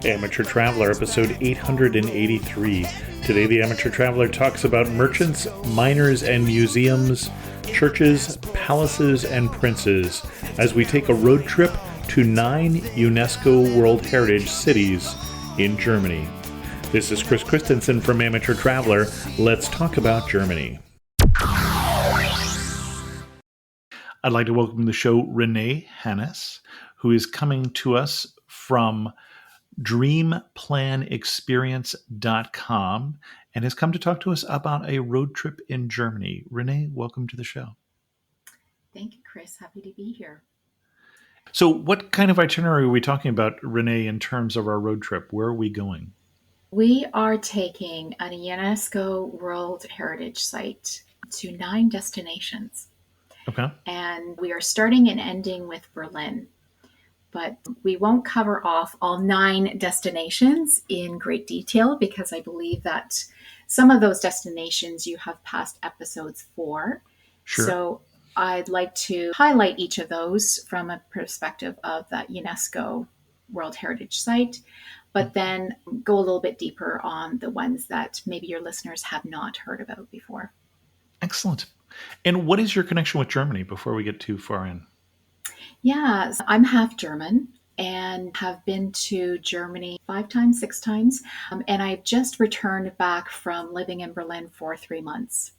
Amateur Traveler, episode 883. Today, the Amateur Traveler talks about merchants, miners, and museums, churches, palaces, and princes, as we take a road trip to 9 UNESCO World Heritage Cities in Germany. This is Chris Christensen from Amateur Traveler. Let's talk about Germany. I'd like to welcome to the show Renee Hannes, who is coming to us from dreamplanexperience.com and has come to talk to us about a road trip in Germany. Renee, welcome to the show. Thank you, Chris. Happy to be here. So what kind of itinerary are we talking about, Renee, in terms of our road trip? Where are we going? We are taking a UNESCO World Heritage Site to 9 destinations. Okay. And we are starting and ending with Berlin. But we won't cover off all 9 destinations in great detail because I believe that some of those destinations you have past episodes for. Sure. So I'd like to highlight each of those from a perspective of that UNESCO World Heritage Site, but then go a little bit deeper on the ones that maybe your listeners have not heard about before. Excellent. And what is your connection with Germany before we get too far in? Yeah, so I'm half German and have been to Germany 5 times, 6 times. And I've just returned back from living in Berlin for 3 months.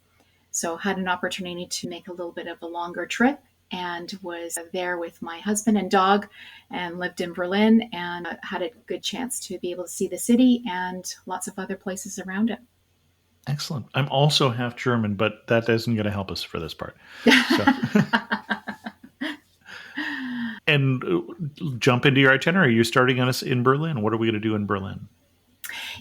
So had an opportunity to make a little bit of a longer trip and was there with my husband and dog and lived in Berlin and had a good chance to be able to see the city and lots of other places around it. Excellent. I'm also half German, but that isn't going to help us for this part. So. And jump into your itinerary. You're starting us in Berlin. What are we going to do in Berlin?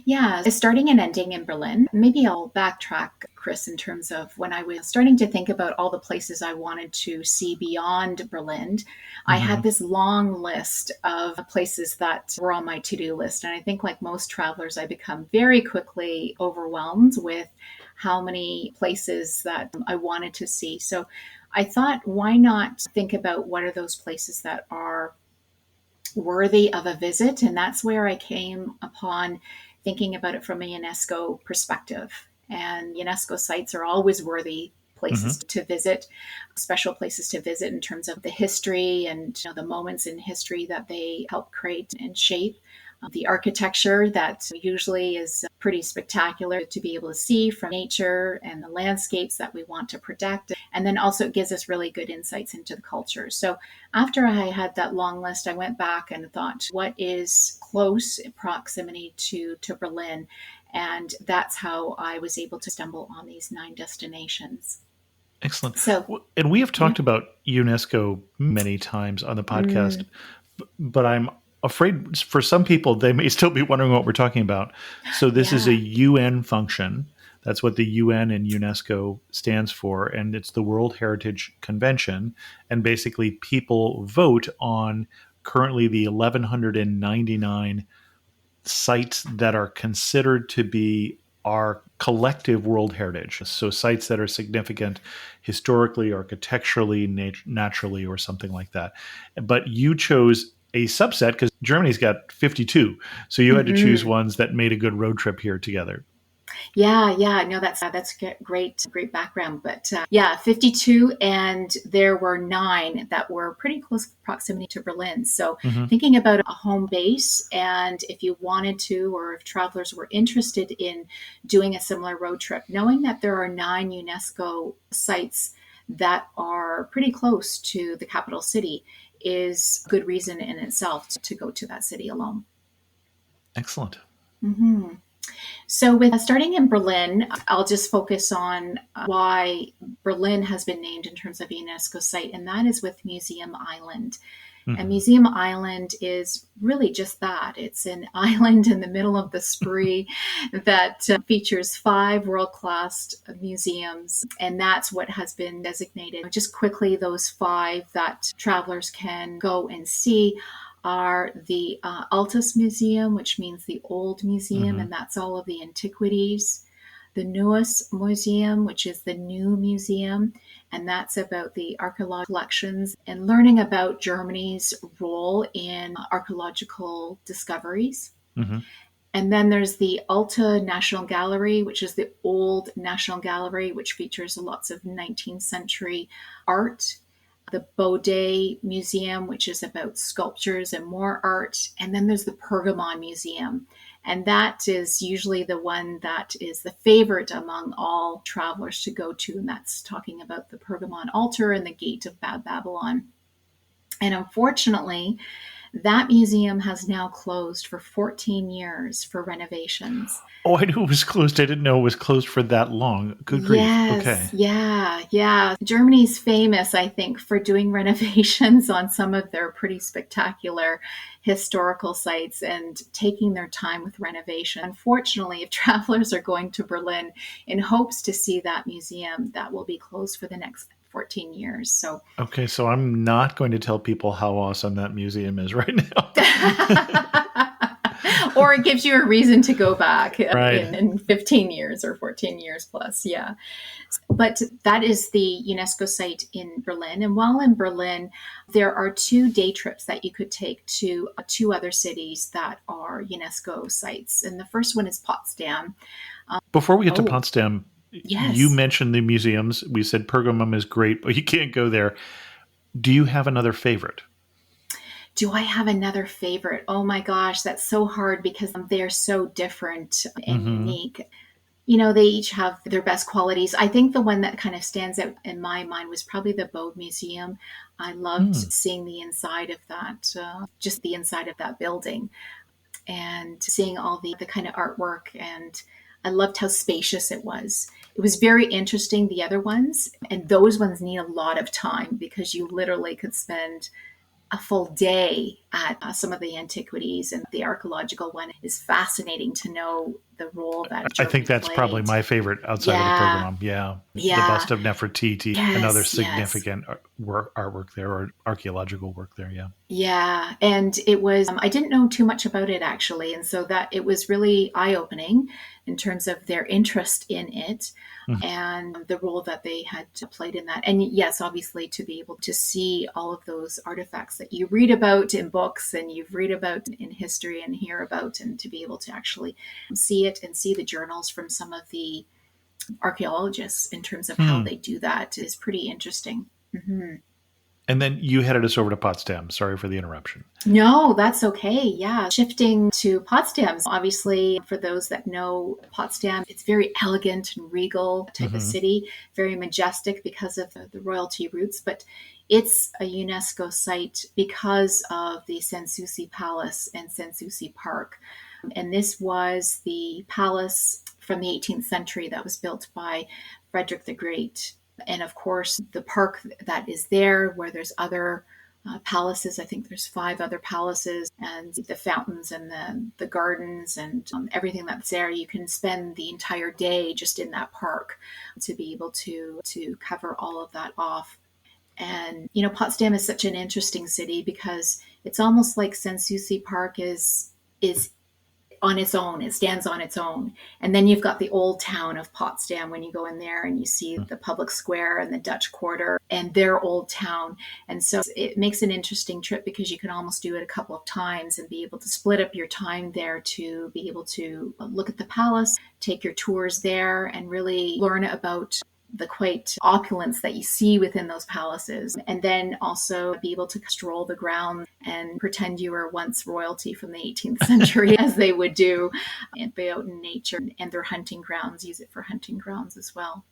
Yeah, starting and ending in Berlin. Maybe I'll backtrack, Chris, in terms of when I was starting to think about all the places I wanted to see beyond Berlin. I had this long list of places that were on my to-do list. And I think like most travelers, I become very quickly overwhelmed with how many places that I wanted to see. So I thought, why not think about what are those places that are worthy of a visit? And that's where I came upon thinking about it from a UNESCO perspective. And UNESCO sites are always worthy places to visit, special places to visit in terms of the history and the moments in history that they help create and shape. The architecture that usually is pretty spectacular to be able to see from nature and the landscapes that we want to protect. And then also it gives us really good insights into the culture. So after I had that long list, I went back and thought, what is close proximity to Berlin? And that's how I was able to stumble on these 9 destinations. Excellent. And we have talked about UNESCO many times on the podcast, but I'm afraid for some people, they may still be wondering what we're talking about. So this is a UN function. That's what the UN and UNESCO stands for. And it's the World Heritage Convention. And basically people vote on currently the 1,199 sites that are considered to be our collective world heritage. So sites that are significant historically, architecturally, naturally, or something like that. But you chose a subset because Germany's got 52. So you had to choose ones that made a good road trip here together. Yeah. No, that's great background. But 52, and there were 9 that were pretty close proximity to Berlin. So thinking about a home base, and if you wanted to, or if travelers were interested in doing a similar road trip, knowing that there are 9 UNESCO sites that are pretty close to the capital city is a good reason in itself to go to that city alone. Excellent. So with starting in Berlin, I'll just focus on why Berlin has been named in terms of a UNESCO site, and that is with Museum Island. And Museum Island is really just that. It's an island in the middle of the Spree that features 5 world-class museums. And that's what has been designated. Just quickly, those 5 that travelers can go and see are the Altes Museum, which means the old museum, and that's all of the antiquities. The Neues Museum, which is the new museum, and that's about the archaeological collections and learning about Germany's role in archaeological discoveries. Mm-hmm. And then there's the Alta National Gallery, which is the old National Gallery, which features lots of 19th century art. The Baudet Museum, which is about sculptures and more art. And then there's the Pergamon Museum. And that is usually the one that is the favorite among all travelers to go to. And that's talking about the Pergamon altar and the gate of Babylon. And unfortunately, that museum has now closed for 14 years for renovations. Oh, I knew it was closed. I didn't know it was closed for that long. Good grief. Okay. Yes, yeah. Germany's famous, I think, for doing renovations on some of their pretty spectacular historical sites and taking their time with renovation. Unfortunately, if travelers are going to Berlin in hopes to see that museum, that will be closed for the next 14 years. So Okay, so I'm not going to tell people how awesome that museum is right now. or it gives you a reason to go back Right. in 15 years or 14 years plus. Yeah. But that is the UNESCO site in Berlin. And while in Berlin, there are 2 day trips that you could take to 2 other cities that are UNESCO sites. And the first one is Potsdam. Before we get to Potsdam, Yes. you mentioned the museums. We said Pergamum is great, but you can't go there. Do you have another favorite? Do I have another favorite? Oh my gosh, that's so hard because they're so different and unique. You know, they each have their best qualities. I think the one that kind of stands out in my mind was probably the Bode Museum. I loved seeing the inside of that, just the inside of that building, and seeing all the kind of artwork. And I loved how spacious it was. It was very interesting, the other ones. And those ones need a lot of time because you literally could spend a full day at some of the antiquities, and the archaeological one is fascinating to know the role that Germany I think that's played. Probably my favorite outside of the Pergamum. Yeah. The bust of Nefertiti, another significant artwork there, or archaeological work there. Yeah. Yeah, and it was, I didn't know too much about it actually. And so that it was really eye-opening in terms of their interest in it and the role that they had played in that. And yes, obviously to be able to see all of those artifacts that you read about in books and you've read about in history and hear about, and to be able to actually see it and see the journals from some of the archaeologists in terms of how they do that is pretty interesting. And then you headed us over to Potsdam. Sorry for the interruption. No, that's okay. Yeah. Shifting to Potsdam, obviously, for those that know Potsdam, it's very elegant and regal type of city, very majestic because of the royalty roots. But it's a UNESCO site because of the Sanssouci Palace and Sanssouci Park. And this was the palace from the 18th century that was built by Frederick the Great. And of course, the park that is there, where there's other palaces. I think there's 5 other palaces, and the fountains and the gardens and everything that's there. You can spend the entire day just in that park to be able to cover all of that off. And, you know, Potsdam is such an interesting city because it's almost like Sanssouci Park is on its own. It stands on its own. And then you've got the old town of Potsdam when you go in there and you see the public square and the Dutch Quarter and their old town. And so it makes an interesting trip because you can almost do it a couple of times and be able to split up your time there to be able to look at the palace, take your tours there, and really learn about the quite opulence that you see within those palaces, and then also be able to stroll the grounds and pretend you were once royalty from the 18th century, as they would do, and be out in nature and their hunting grounds, use it for hunting grounds as well.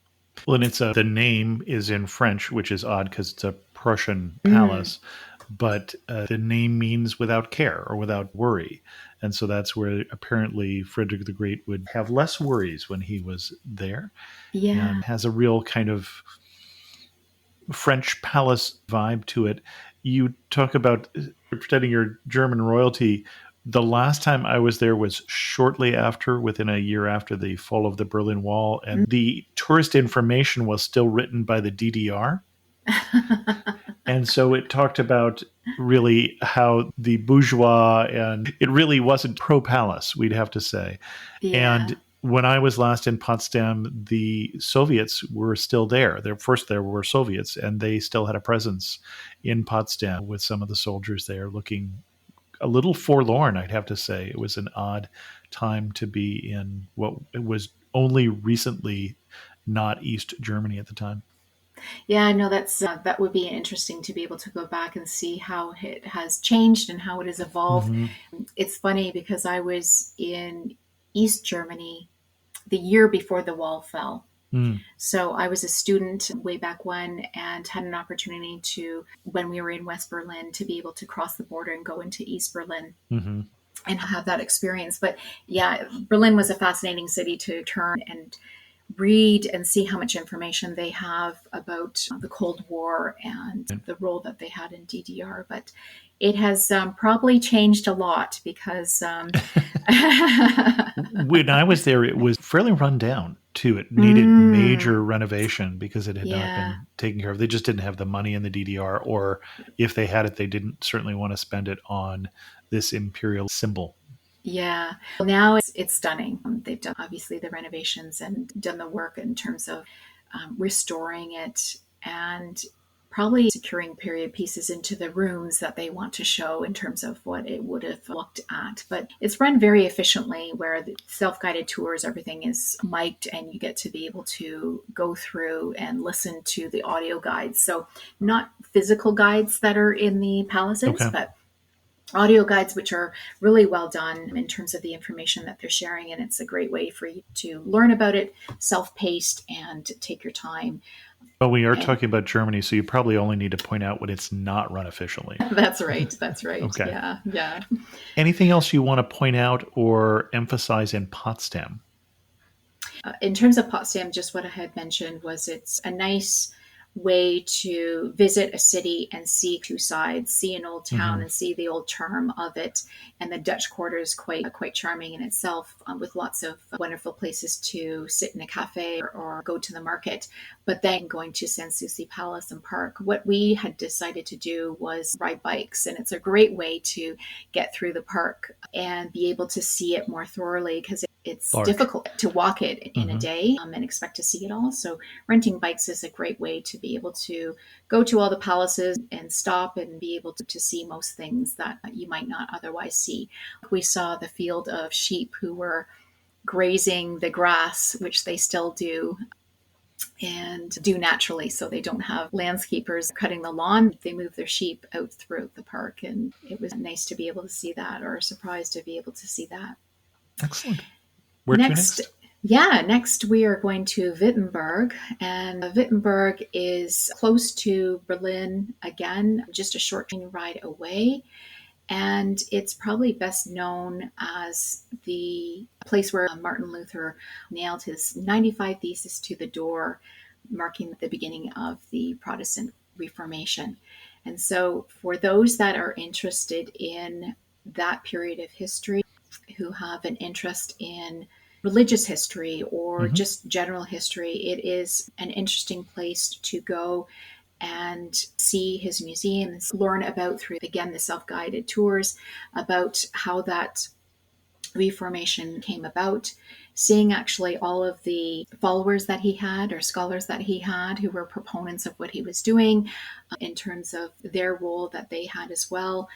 Well, and it's the name is in French, which is odd because it's a Prussian palace, but the name means without care or without worry. And so that's where apparently Frederick the Great would have less worries when he was there. Yeah. And has a real kind of French palace vibe to it. You talk about pretending you're German royalty. The last time I was there was shortly after, within a year after the fall of the Berlin Wall, and the tourist information was still written by the DDR. And so it talked about really how the bourgeois, and it really wasn't pro-palace, we'd have to say. Yeah. And when I was last in Potsdam, the Soviets were still there. There were Soviets, and they still had a presence in Potsdam with some of the soldiers there looking a little forlorn, I'd have to say. It was an odd time to be in what it was only recently not East Germany at the time. Yeah, no, that would be interesting to be able to go back and see how it has changed and how it has evolved. Mm-hmm. It's funny because I was in East Germany the year before the wall fell. Mm. So I was a student way back when and had an opportunity to, when we were in West Berlin, to be able to cross the border and go into East Berlin Mm-hmm. and have that experience. But yeah, Berlin was a fascinating city to turn and read and see how much information they have about the Cold War and the role that they had in DDR. But it has probably changed a lot because When I was there, it was fairly run down too. It needed major renovation because it had not yeah. been taken care of. They just didn't have the money in the DDR, or if they had it, they didn't certainly want to spend it on this imperial symbol. Yeah. Well, now it's stunning. They've done obviously the renovations and done the work in terms of restoring it and probably securing period pieces into the rooms that they want to show in terms of what it would have looked at. But it's run very efficiently where the self-guided tours, everything is mic'd and you get to be able to go through and listen to the audio guides. So not physical guides that are in the palaces, Okay. but audio guides, which are really well done in terms of the information that they're sharing. And it's a great way for you to learn about it, self-paced, and take your time. Well, we are And talking about Germany, so you probably only need to point out when it's not run officially. that's right. That's right. Okay. Yeah. Yeah. Anything else you want to point out or emphasize in Potsdam? In terms of Potsdam, just what I had mentioned was it's a nice way to visit a city and see two sides, see an old town Mm-hmm. and see the old charm of it. And the Dutch Quarter is quite charming in itself, with lots of wonderful places to sit in a cafe or go to the market. But then going to Sanssouci Palace and Park, what we had decided to do was ride bikes. And it's a great way to get through the park and be able to see it more thoroughly because it's Large. difficult to walk it in a Mm-hmm. day and expect to see it all. So renting bikes is a great way to be able to go to all the palaces and stop and be able to see most things that you might not otherwise see. We saw the field of sheep who were grazing the grass, which they still do and do naturally. So they don't have landscapers cutting the lawn. They move their sheep out throughout the park. And it was nice to be able to see that, or a surprise to be able to see that. Excellent. Where to next? Next we are going to Wittenberg, and Wittenberg is close to Berlin again, just a short train ride away. And it's probably best known as the place where Martin Luther nailed his 95 Theses to the door, marking the beginning of the Protestant Reformation. And so for those that are interested in that period of history, who have an interest in religious history or Mm-hmm. just general history, it is an interesting place to go and see his museum, learn about through, again, the self-guided tours, about how that Reformation came about, seeing actually all of the followers that he had or scholars that he had who were proponents of what he was doing in terms of their role that they had as well,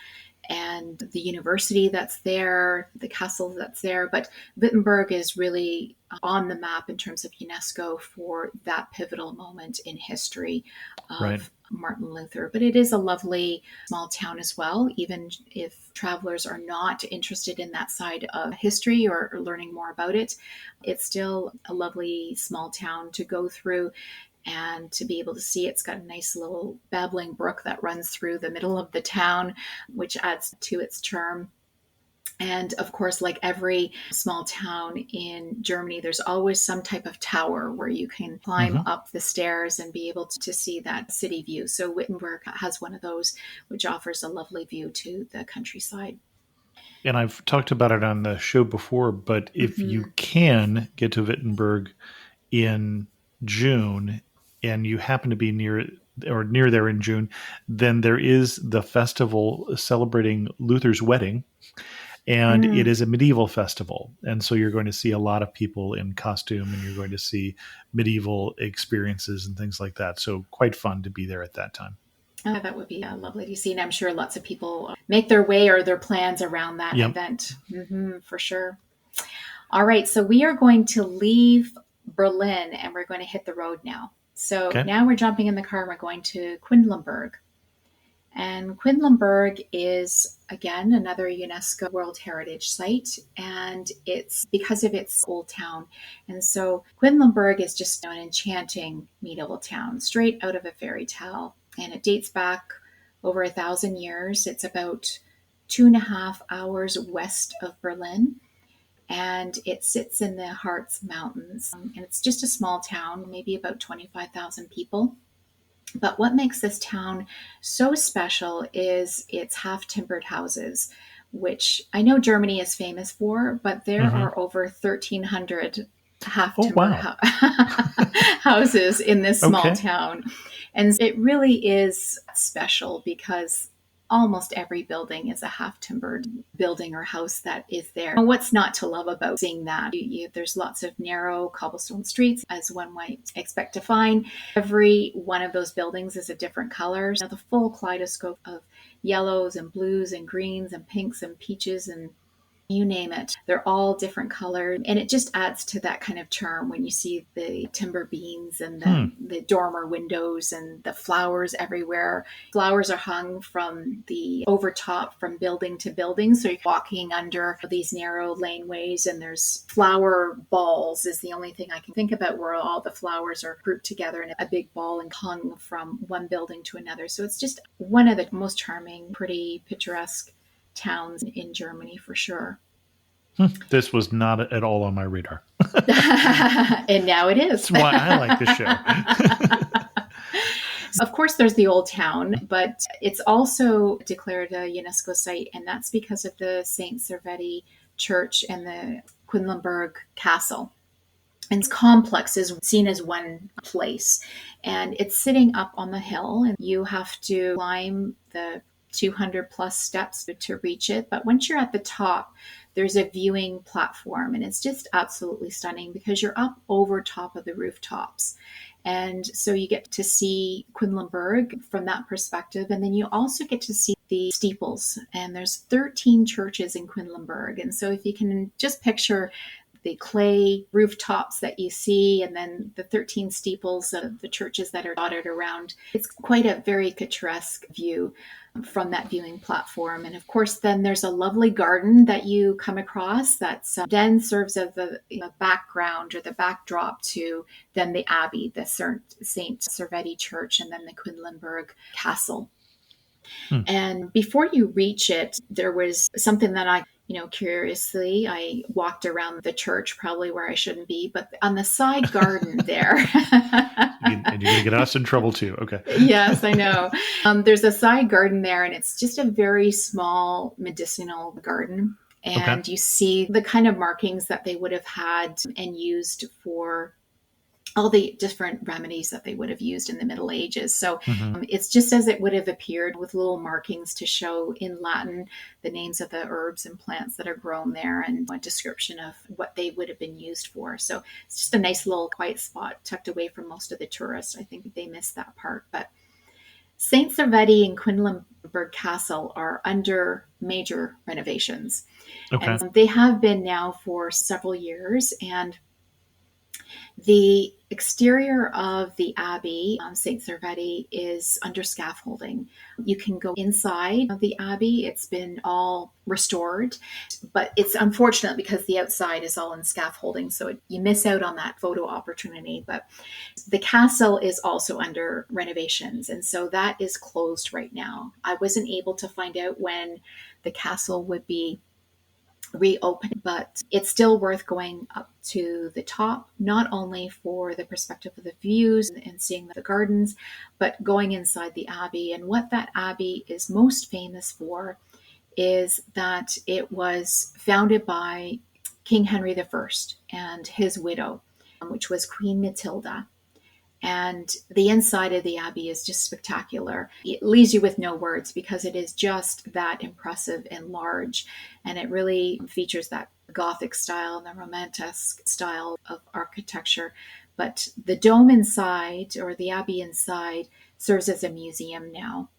and the university that's there, the castle that's there. But Wittenberg is really on the map in terms of UNESCO for that pivotal moment in history of Right. Martin Luther. But it is a lovely small town as well, even if travelers are not interested in that side of history or learning more about it. It's still a lovely small town to go through and to be able to see. It's got a nice little babbling brook that runs through the middle of the town, which adds to its charm. And of course, like every small town in Germany, there's always some type of tower where you can climb Mm-hmm. up the stairs and be able to see that city view. So Wittenberg has one of those, which offers a lovely view to the countryside. And I've talked about it on the show before, but if you Mm-hmm. can get to Wittenberg in June and you happen to be near there in June, then there is the festival celebrating Luther's wedding, and it is a medieval festival. And so you're going to see a lot of people in costume and you're going to see medieval experiences and things like that. So quite fun to be there at that time. Oh, that would be lovely to see. And I'm sure lots of people make their way or their plans around that Yep. event. For sure. All right. So we are going to leave Berlin and we're going to hit the road now. So Okay. now we're jumping in the car and we're going to Quedlinburg. And Quedlinburg is, again, another UNESCO World Heritage Site, and it's because of its old town. And so Quedlinburg is just an enchanting medieval town, straight out of a fairy tale. And it dates back over 1,000 years. It's about 2.5 hours west of Berlin, and it sits in the Harz Mountains. And it's just a small town, maybe about 25,000 people. But what makes this town so special is its half timbered houses, which I know Germany is famous for, but there are over 1,300 half Oh, timbered wow. houses in this small Okay. town. And it really is special because almost every building is a half timbered building or house that is there. And what's not to love about seeing that? There's lots of narrow cobblestone streets, as one might expect to find. Every one of those buildings is a different color. So the full kaleidoscope of yellows and blues and greens and pinks and peaches and you name it. They're all different colors. And it just adds to that kind of charm when you see the timber beams and the dormer windows and the flowers everywhere. Flowers are hung from the overtop from building to building. So you're walking under these narrow laneways and there's flower balls is the only thing I can think about where all the flowers are grouped together in a big ball and hung from one building to another. So it's just one of the most charming, pretty picturesque towns in Germany for sure. This was not at all on my radar. And now it is. That's why I like this show. Of course, there's the old town, but it's also declared a UNESCO site, and that's because of the St. Servetti Church and the Quedlinburg Castle. And its complex is seen as one place, and it's sitting up on the hill, and you have to climb the 200 plus steps to reach it. But once you're at the top, there's a viewing platform, and it's just absolutely stunning because you're up over top of the rooftops. And so you get to see Quedlinburg from that perspective. And then you also get to see the steeples. And there's 13 churches in Quedlinburg. And so if you can just picture the clay rooftops that you see, and then the 13 steeples of the churches that are dotted around. It's quite a very picturesque view from that viewing platform. And of course, then there's a lovely garden that you come across that then serves as the background or the backdrop to then the Abbey, the St. Servetti Church, and then the Quedlinburg Castle. And before you reach it, there was something that curiously, I walked around the church, probably where I shouldn't be, but on the side garden there. And you're going to get us in trouble too. Okay. Yes, I know. There's a side garden there, and it's just a very small medicinal garden. And you see the kind of markings that they would have had and used for all the different remedies that they would have used in the Middle Ages. So it's just as it would have appeared with little markings to show in Latin the names of the herbs and plants that are grown there and a description of what they would have been used for. So it's just a nice little quiet spot tucked away from most of the tourists. I think they missed that part. But St. Servetti and Quedlinburg Castle are under major renovations. And they have been now for several years. And the exterior of the Abbey, St. Servetti, is under scaffolding. You can go inside of the Abbey. It's been all restored, but it's unfortunate because the outside is all in scaffolding, so you miss out on that photo opportunity. But the castle is also under renovations, and so that is closed right now. I wasn't able to find out when the castle would be reopened, but it's still worth going up to the top, not only for the perspective of the views and seeing the gardens, but going inside the Abbey. And what that Abbey is most famous for is that it was founded by King Henry I and his widow, which was Queen Matilda. And the inside of the Abbey is just spectacular. It leaves you with no words because it is just that impressive and large. And it really features that Gothic style and the Romanesque style of architecture. But the dome inside, or the Abbey inside, serves as a museum now.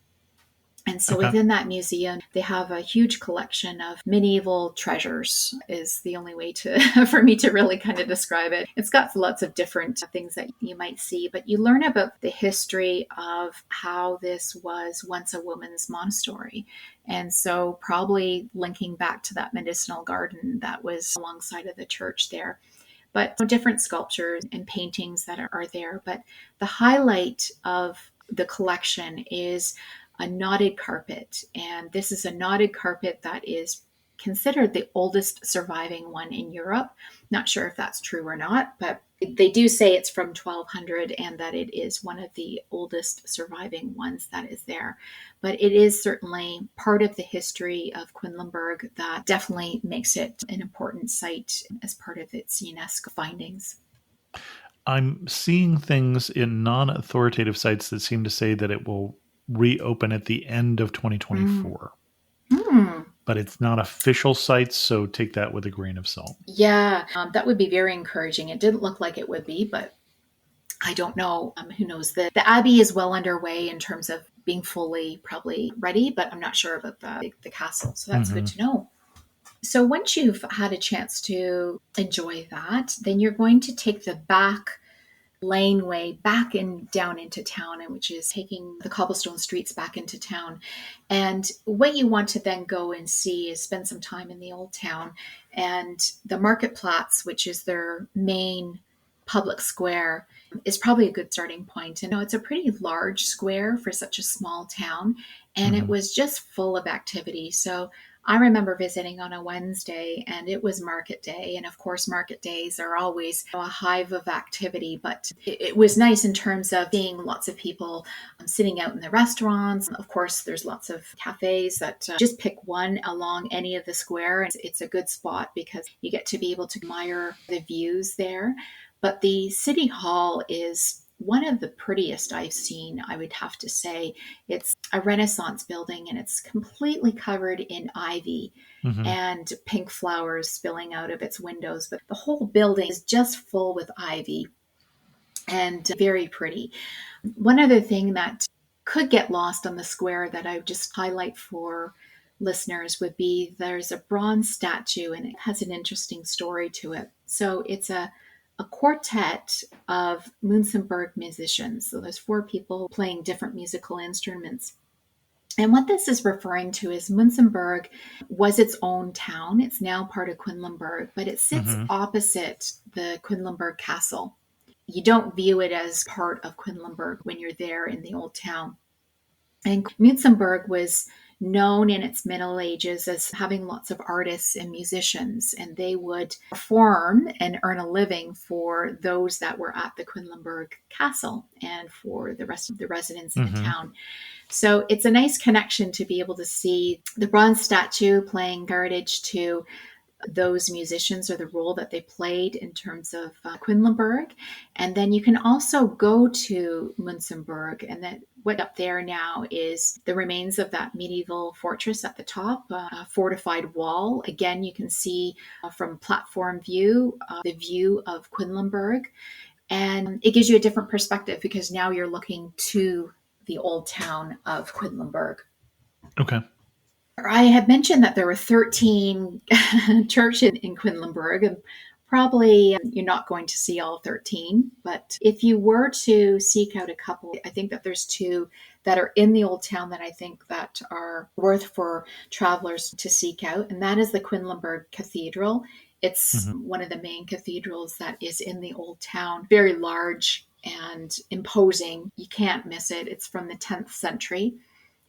And so Okay. within that museum, they have a huge collection of medieval treasures, is the only way to for me to really kind of describe it. It's got lots of different things that you might see, but you learn about the history of how this was once a woman's monastery. And so probably linking back to that medicinal garden that was alongside of the church there. But different sculptures and paintings that are there. But the highlight of the collection is a knotted carpet. And this is a knotted carpet that is considered the oldest surviving one in Europe. Not sure if that's true or not, but they do say it's from 1200 and that it is one of the oldest surviving ones that is there. But it is certainly part of the history of Quedlinburg that definitely makes it an important site as part of its UNESCO findings. I'm seeing things in non-authoritative sites that seem to say that it will reopen at the end of 2024. But it's not official sites, so take that with a grain of salt. Yeah, that would be very encouraging. It didn't look like it would be, but I don't know. Who knows? The Abbey is well underway in terms of being fully probably ready, but I'm not sure about the castle. So that's good to know. So once you've had a chance to enjoy that, then you're going to take the back laneway back and down into town, and which is taking the cobblestone streets back into town. And what you want to then go and see is spend some time in the old town and the Marketplatz, which is their main public square, is probably a good starting point. And it's a pretty large square for such a small town, and it was just full of activity. So I remember visiting on a Wednesday and it was market day. And of course, market days are always a hive of activity, but it was nice in terms of seeing lots of people sitting out in the restaurants. Of course, there's lots of cafes that just pick one along any of the square. It's a good spot because you get to be able to admire the views there. But the city hall is one of the prettiest I've seen, I would have to say. It's a Renaissance building and it's completely covered in ivy and pink flowers spilling out of its windows. But the whole building is just full with ivy and very pretty. One other thing that could get lost on the square that I would just highlight for listeners would be there's a bronze statue and it has an interesting story to it. So it's a quartet of Münzenberg musicians. So there's 4 people playing different musical instruments. And what this is referring to is Münzenberg was its own town. It's now part of Quedlinburg, but it sits opposite the Quedlinburg Castle. You don't view it as part of Quedlinburg when you're there in the old town. And Münzenberg was known in its Middle Ages as having lots of artists and musicians, and they would perform and earn a living for those that were at the Quedlinburg Castle and for the rest of the residents in the town. So it's a nice connection to be able to see the bronze statue playing heritage to those musicians or the role that they played in terms of Quedlinburg. And then you can also go to Münzenberg, and that what up there now is the remains of that medieval fortress at the top, a fortified wall. Again, you can see from platform view, the view of Quedlinburg. And it gives you a different perspective because now you're looking to the old town of Quedlinburg. Okay. I had mentioned that there were 13 churches in Quedlinburg, and probably you're not going to see all 13, but if you were to seek out a couple, I think that there's 2 that are in the old town that I think that are worth for travelers to seek out, and that is the Quedlinburg Cathedral. It's one of the main cathedrals that is in the old town, very large and imposing. You can't miss it. It's from the 10th century.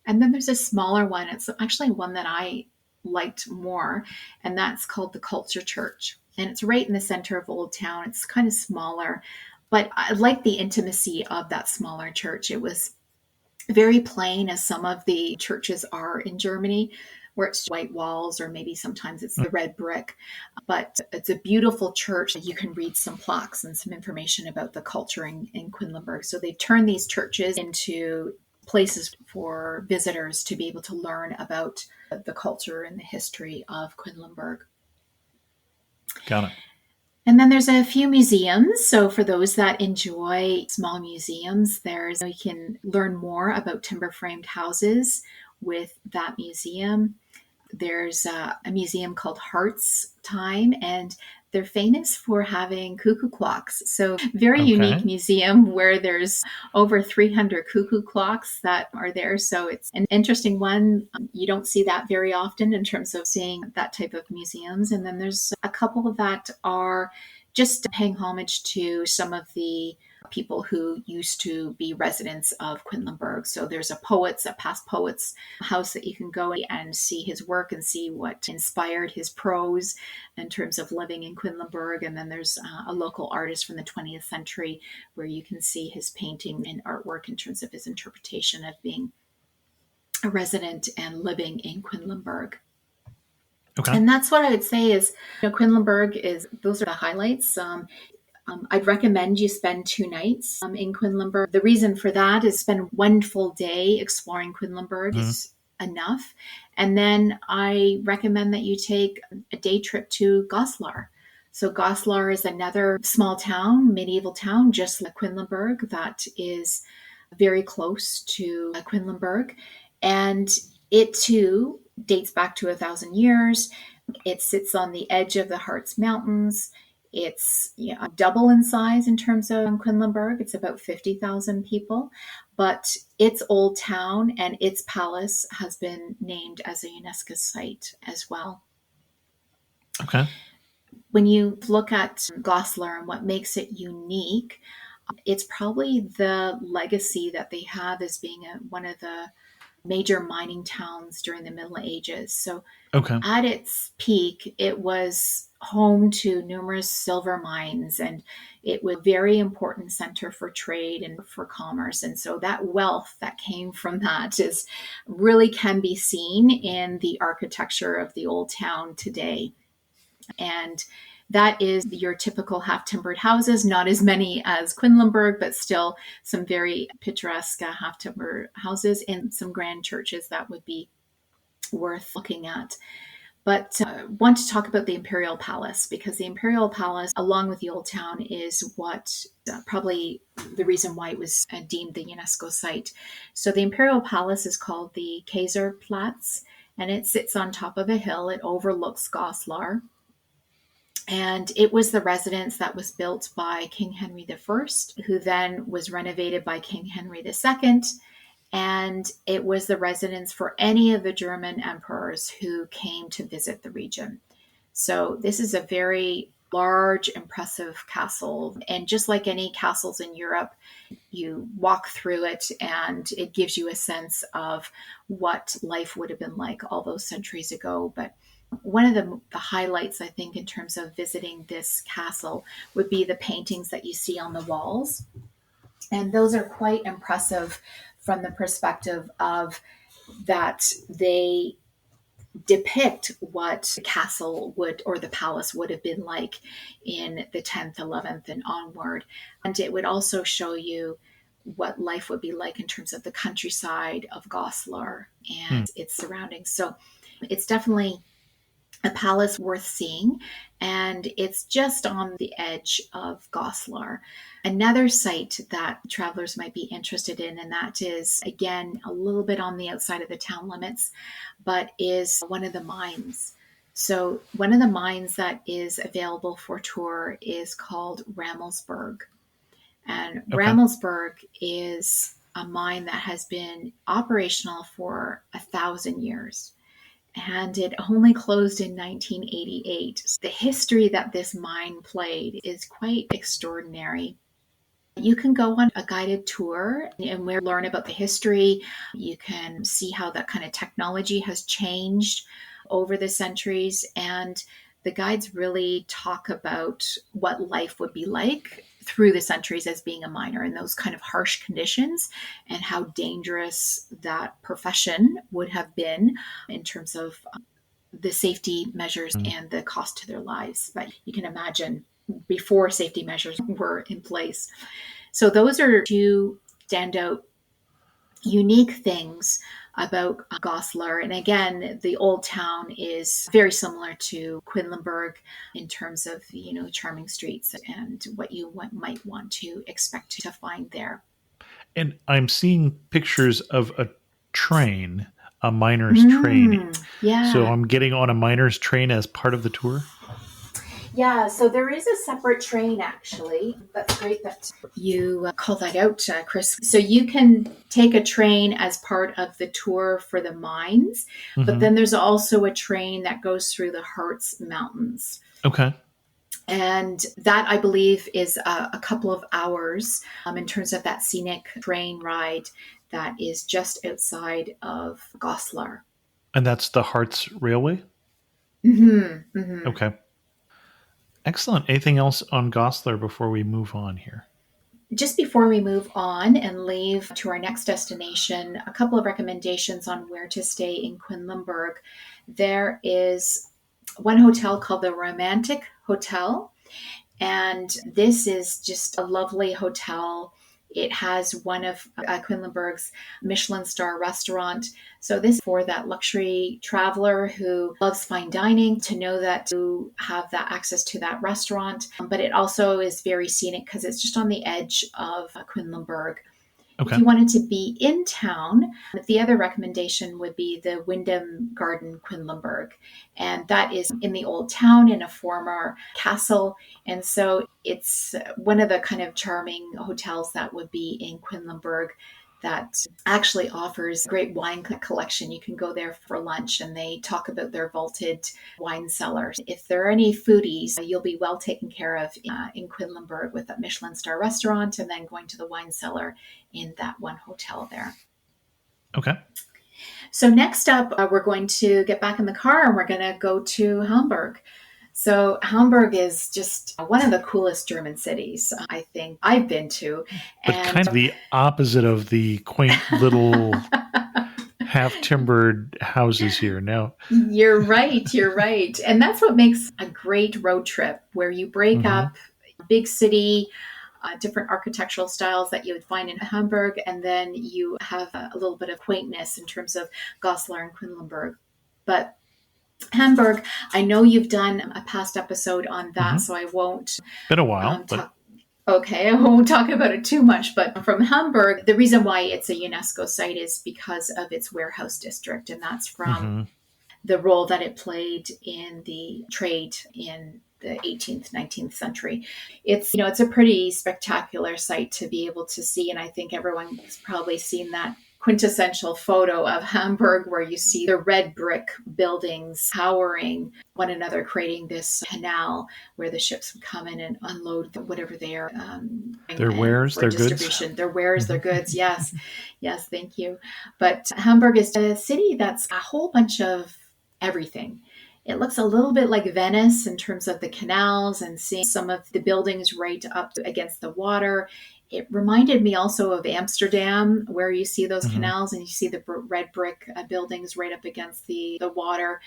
And then there's a smaller one. It's actually one that I liked more, and that's called the Culture Church. And it's right in the center of Old Town. It's kind of smaller, but I like the intimacy of that smaller church. It was very plain, as some of the churches are in Germany, where it's white walls, or maybe sometimes it's the red brick. But it's a beautiful church. You can read some plaques and some information about the culture in Quedlinburg. So they've turned these churches into places for visitors to be able to learn about the culture and the history of Quedlinburg. Got it. And then there's a few museums. So for those that enjoy small museums, you can learn more about timber framed houses with that museum. There's a museum called Hearts Time, and they're famous for having cuckoo clocks. So, very unique Okay. museum where there's over 300 cuckoo clocks that are there. So, it's an interesting one. You don't see that very often in terms of seeing that type of museums. And then there's a couple that are just paying homage to some of the people who used to be residents of Quedlinburg. So there's a past poet's house that you can go and see his work and see what inspired his prose in terms of living in Quedlinburg. And then there's a local artist from the 20th century where you can see his painting and artwork in terms of his interpretation of being a resident and living in Quedlinburg. Okay. And that's what I would say is, Quedlinburg those are the highlights. I'd recommend you spend 2 nights in Quedlinburg. The reason for that is spend one full day exploring Quedlinburg is enough. And then I recommend that you take a day trip to Goslar. So Goslar is another small town, medieval town, just like Quedlinburg, that is very close to Quedlinburg. And it too dates back to 1,000 years. It sits on the edge of the Harz Mountains. It's double in size in terms of Quedlinburg. It's about 50,000 people, but its old town and its palace has been named as a UNESCO site as well. Okay. When you look at Goslar and what makes it unique, it's probably the legacy that they have as being one of the major mining towns during the Middle Ages. So Okay. at its peak, it was home to numerous silver mines, and it was a very important center for trade and for commerce. And so that wealth that came from that really can be seen in the architecture of the old town today. And that is your typical half-timbered houses, not as many as Quedlinburg, but still some very picturesque half-timbered houses and some grand churches that would be worth looking at. But I want to talk about the Imperial Palace, because the Imperial Palace, along with the Old Town, is what probably the reason why it was deemed the UNESCO site. So the Imperial Palace is called the Kaiserplatz, and it sits on top of a hill. It overlooks Goslar. And it was the residence that was built by King Henry I, who then was renovated by King Henry II. And it was the residence for any of the German emperors who came to visit the region. So this is a very large, impressive castle. And just like any castles in Europe, you walk through it and it gives you a sense of what life would have been like all those centuries ago. But one of the highlights, I think, in terms of visiting this castle would be the paintings that you see on the walls. And those are quite impressive from the perspective of that they depict what the castle would or the palace would have been like in the 10th, 11th, and onward. And it would also show you what life would be like in terms of the countryside of Goslar and its surroundings. So it's definitely a palace worth seeing, and it's just on the edge of Goslar. Another site that travelers might be interested in, and that is again a little bit on the outside of the town limits, but is one of the mines. So one of the mines that is available for tour is called Rammelsburg. And Rammelsburg is a mine that has been operational for 1,000 years. And it only closed in 1988. The history that this mine played is quite extraordinary. You can go on a guided tour and learn about the history. You can see how that kind of technology has changed over the centuries. And the guides really talk about what life would be like through the centuries as being a miner in those kind of harsh conditions, and how dangerous that profession would have been in terms of the safety measures and the cost to their lives. But you can imagine before safety measures were in place. So those are two standout unique things about Goslar. And again, the old town is very similar to Quedlinburg in terms of, charming streets and what you might want to expect to find there. And I'm seeing pictures of a train. a miner's train. So Yeah. I'm getting on a miner's train as part of the tour? Yeah, so there is a separate train actually. That's great that you call that out, Chris. So you can take a train as part of the tour for the mines, but Mm-hmm. then there's also a train that goes through the Harz Mountains. Okay. And that, I believe, is a couple of hours in terms of that scenic train ride that is just outside of Goslar. And that's the Harz Railway? Mm-hmm, mm-hmm. Okay. Excellent. Anything else on Goslar before we move on here? Just before we move on and leave to our next destination, a couple of recommendations on where to stay in Quedlinburg. There is one hotel called the Romantic Hotel, and this is just a lovely hotel. It has one of Quedlinburg's Michelin star restaurant. So this is for that luxury traveler who loves fine dining to know that you have that access to that restaurant. But it also is very scenic because it's just on the edge of Quedlinburg. If Okay. you wanted to be in town, the other recommendation would be the Wyndham Garden Quedlinburg. And that is in the old town in a former castle. And so it's one of the kind of charming hotels that would be in Quedlinburg that actually offers a great wine collection. You can go there for lunch and they talk about their vaulted wine cellars. If there are any foodies, you'll be well taken care of in Quedlinburg with a Michelin star restaurant and then going to the wine cellar in that one hotel there. Okay. So next up, we're going to get back in the car and we're going to go to Hamburg. So Hamburg is just one of the coolest German cities I think I've been to. But kind of the opposite of the quaint little half-timbered houses here. Now, You're right. You're right. And that's what makes a great road trip where you break up big city, different architectural styles that you would find in Hamburg, and then you have a little bit of quaintness in terms of Goslar and Quedlinburg. But Hamburg, I know you've done a past episode on that, so I won't been a while, talk. Okay, I won't talk about it too much, but from Hamburg, the reason why it's a UNESCO site is because of its warehouse district, and that's from the role that it played in the trade in the 18th, 19th century. It's a pretty spectacular site to be able to see, and I think everyone's probably seen that quintessential photo of Hamburg where you see the red brick buildings powering one another, creating this canal where the ships would come in and unload whatever they are their wares, their goods. Their wares, their goods. Yes. Yes, thank you. But Hamburg is a city that's a whole bunch of everything. It looks a little bit like Venice in terms of the canals and seeing some of the buildings right up against the water. It reminded me also of Amsterdam, where you see those canals and you see the red brick buildings right up against the water.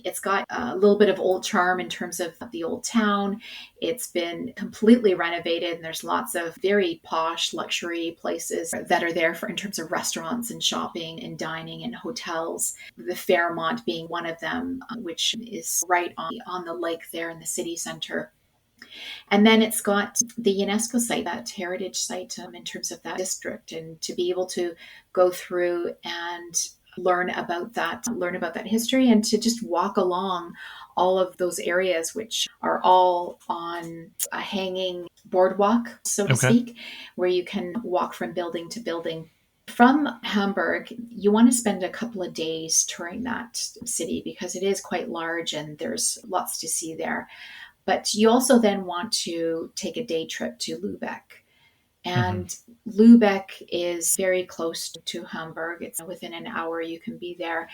It's got a little bit of old charm in terms of the old town. It's been completely renovated, and there's lots of very posh luxury places that are there in terms of restaurants and shopping and dining and hotels. The Fairmont being one of them, which is right on the lake there in the city center. And then it's got the UNESCO site, that heritage site in terms of that district, and to be able to go through and learn about that history and to just walk along all of those areas, which are all on a hanging boardwalk, so to speak, where you can walk from building to building. From Hamburg, you want to spend a couple of days touring that city because it is quite large and there's lots to see there. But you also then want to take a day trip to Lübeck. And Lübeck is very close to Hamburg. It's within an hour you can be there.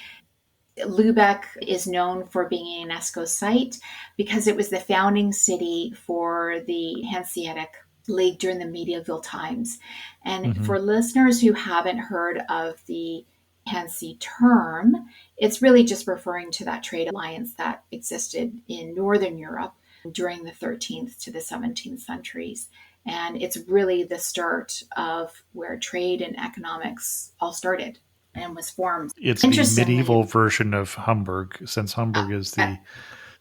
Lübeck is known for being a UNESCO site because it was the founding city for the Hanseatic League during the medieval times. And for listeners who haven't heard of the Hanse term, it's really just referring to that trade alliance that existed in Northern Europe during the 13th to the 17th centuries. And it's really the start of where trade and economics all started and was formed. It's the medieval version of Hamburg, since Hamburg is the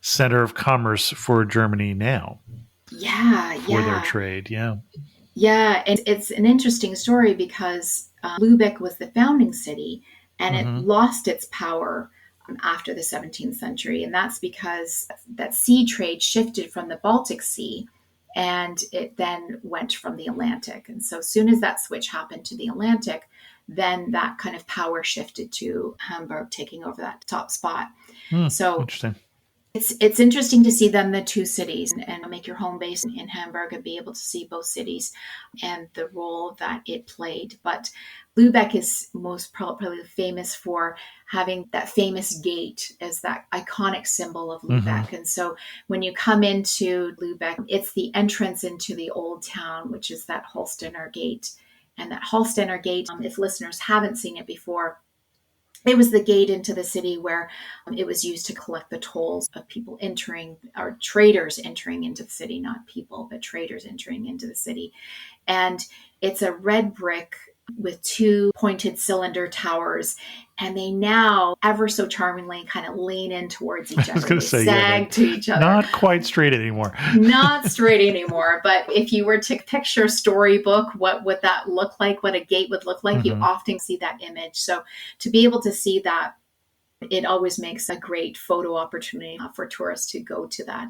center of commerce for Germany now. For their trade, Yeah, and it's an interesting story because Lübeck was the founding city, and it Mm-hmm. lost its power after the 17th century. And that's because that sea trade shifted from the Baltic Sea and it then went from the Atlantic. And so as soon as that switch happened to the Atlantic, then that kind of power shifted to Hamburg taking over that top spot. So Interesting. it's interesting to see then the two cities and make your home base in Hamburg and be able to see both cities and the role that it played. But Lubeck is most probably famous for having that famous gate as that iconic symbol of Mm-hmm. Lubeck. And so when you come into Lubeck, it's the entrance into the old town, which is that Holsteiner Gate. And that Holsteiner Gate, if listeners haven't seen it before, it was the gate into the city where it was used to collect the tolls of people entering, or traders entering into the city, not people, but traders entering into the city. And it's a red brick with two pointed cylinder towers. And they now, ever so charmingly, kind of lean in towards I each was other. going They to say, yeah, sag to each other. not quite straight anymore. Not straight anymore. But if you were to picture storybook, what would that look like? What a gate would look like? You Mm-hmm. often see that image. So to be able to see that, it always makes a great photo opportunity for tourists to go to that.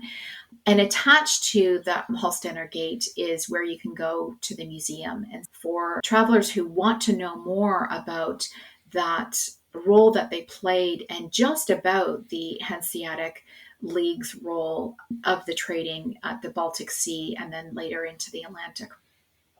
And attached to the Holsteiner Gate is where you can go to the museum. And for travelers who want to know more about that role that they played and just about the Hanseatic League's role of the trading at the Baltic Sea and then later into the Atlantic.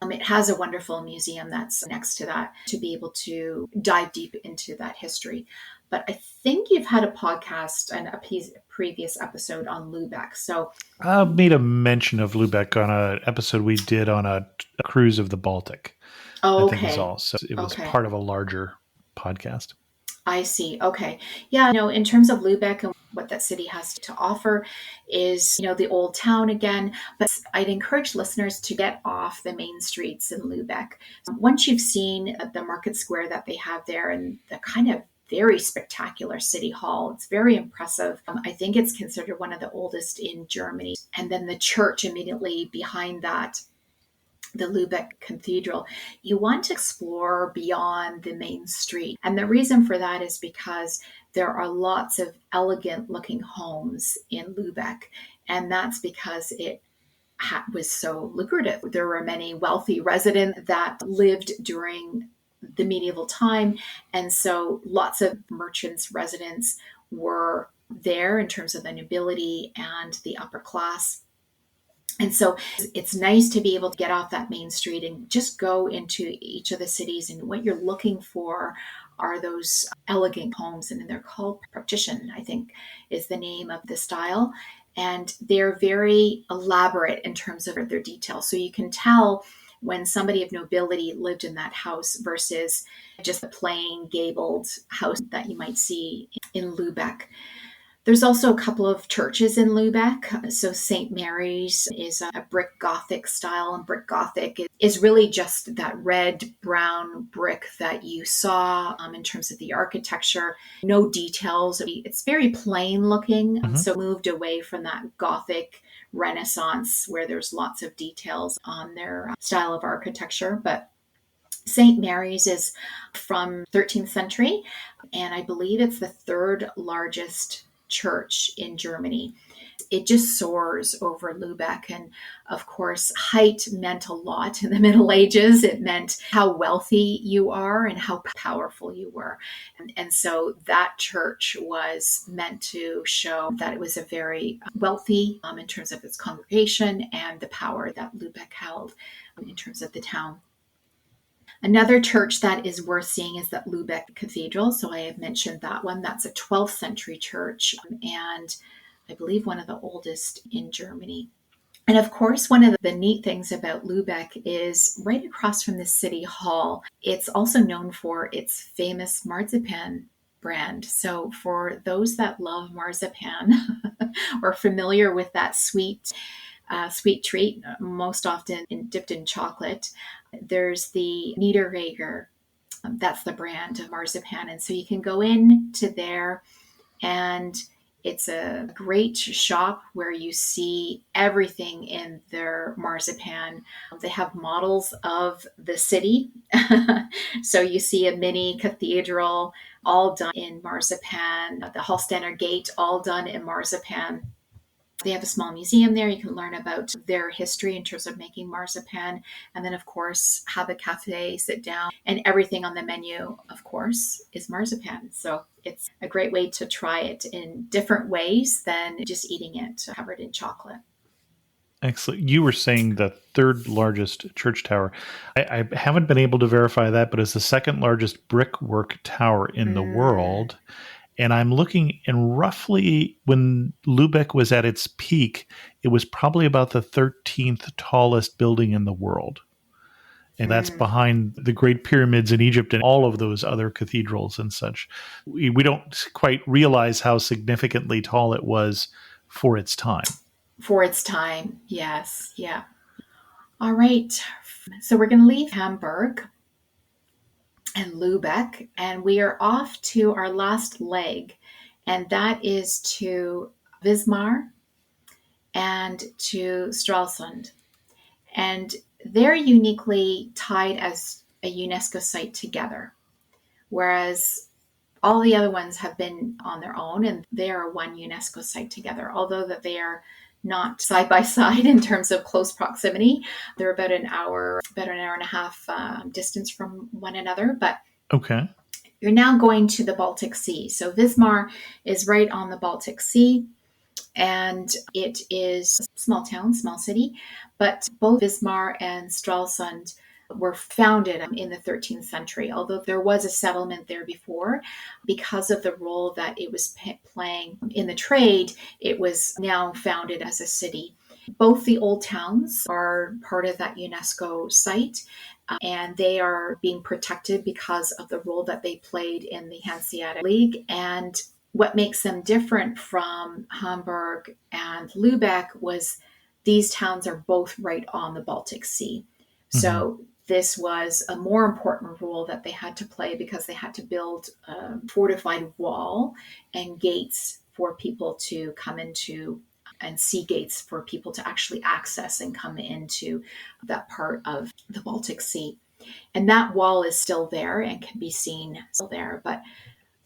It has a wonderful museum that's next to that to be able to dive deep into that history. But I think you've had a podcast and a previous episode on Lubeck. So, I made a mention of Lubeck on an episode we did on a cruise of the Baltic, I think is okay, all. So it was okay. part of a larger podcast. I see. Okay. Yeah, in terms of Lubeck and what that city has to offer is, the old town again. But I'd encourage listeners to get off the main streets in Lubeck. Once you've seen the market square that they have there and the kind of very spectacular city hall, it's very impressive. I think it's considered one of the oldest in Germany. And then the church immediately behind that, the Lubeck Cathedral, you want to explore beyond the main street. And the reason for that is because there are lots of elegant looking homes in Lubeck. And that's because it was so lucrative. There were many wealthy residents that lived during the medieval time. And so lots of merchants' residents were there in terms of the nobility and the upper class. And so it's nice to be able to get off that main street and just go into each of the cities. And what you're looking for are those elegant homes. And they're called partition, I think is the name of the style. And they're very elaborate in terms of their details. So you can tell when somebody of nobility lived in that house versus just a plain gabled house that you might see in Lubeck. There's also a couple of churches in Lubeck. So St. Mary's is a brick Gothic style, and brick Gothic is really just that red brown brick that you saw in terms of the architecture. No details. It's very plain looking. Mm-hmm. So moved away from that Gothic Renaissance where there's lots of details on their style of architecture. But St. Mary's is from 13th century, and I believe it's the third largest church in Germany. It just soars over Lubeck. And of course, height meant a lot in the Middle Ages. It meant how wealthy you are and how powerful you were. And so that church was meant to show that it was a very wealthy in terms of its congregation and the power that Lubeck held in terms of the town. Another church that is worth seeing is that Lubeck Cathedral. So I have mentioned that one. That's a 12th century church and I believe one of the oldest in Germany. And of course, one of the neat things about Lubeck is right across from the city hall, it's also known for its famous marzipan brand. So for those that love marzipan or familiar with that sweet treat, most often dipped in chocolate, there's the Niederreger. That's the brand of marzipan. And so you can go into there and It's a great shop where you see everything in their marzipan. They have models of the city. So you see a mini cathedral all done in marzipan, the Hallstatter Gate all done in marzipan. They have a small museum there. You can learn about their history in terms of making marzipan. And then, of course, have a cafe, sit down, and everything on the menu, of course, is marzipan. So it's a great way to try it in different ways than just eating it covered in chocolate. Excellent. You were saying the third largest church tower. I haven't been able to verify that, but it's the second largest brickwork tower in the world. And I'm looking, and roughly when Lübeck was at its peak, it was probably about the 13th tallest building in the world. And that's behind the Great Pyramids in Egypt and all of those other cathedrals and such. We don't quite realize how significantly tall it was for its time. For its time, yes. Yeah. All right. So we're going to leave Hamburg and Lübeck, and we are off to our last leg, and that is to Wismar and to Stralsund. And they're uniquely tied as a UNESCO site together, whereas all the other ones have been on their own, and they are one UNESCO site together, although that they are not side by side in terms of close proximity. They're about an hour and a half distance from one another. But okay, you're now going to the Baltic Sea. So Wismar is right on the Baltic Sea, and it is a small town, small city. But both Wismar and Stralsund were founded in the 13th century, although there was a settlement there before. Because of the role that it was playing in the trade, it was now founded as a city. Both the old towns are part of that UNESCO site, and they are being protected because of the role that they played in the Hanseatic League. And what makes them different from Hamburg and Lübeck was these towns are both right on the Baltic Sea. So this was a more important role that they had to play because they had to build a fortified wall and gates for people to come into, and sea gates for people to actually access and come into that part of the Baltic Sea. And that wall is still there and can be seen still there. But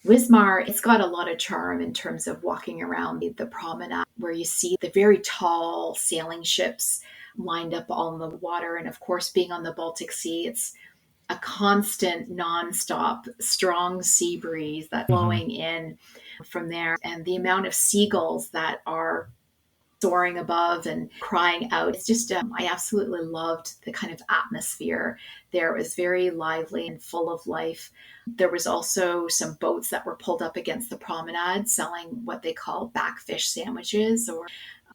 Wismar, it's got a lot of charm in terms of walking around the promenade where you see the very tall sailing ships lined up on the water. And of course, being on the Baltic Sea, it's a constant, nonstop, strong sea breeze that's blowing in from there. And the amount of seagulls that are soaring above and crying out. It's just, I absolutely loved the kind of atmosphere there. It was very lively and full of life. There was also some boats that were pulled up against the promenade selling what they call backfish sandwiches or